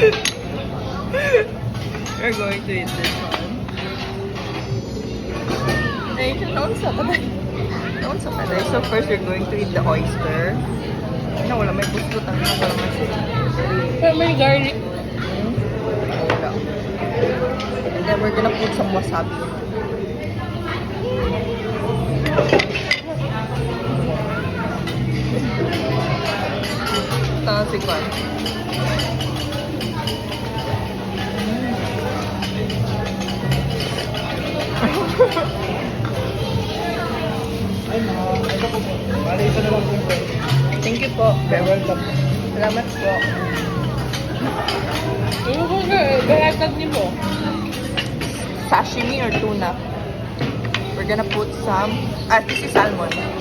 We're going to eat this one. Don't sa patay. So first, we're going to eat the oyster. Ano, wala may pusto. Wala may Pero may garlic. Wala. And then we're gonna put some wasabi. Ito si Kwan. Thank you po. You're welcome. Salamat po. Ano ko ka? Galatag niyo mo. Sashimi or tuna. We're gonna put some, this is salmon.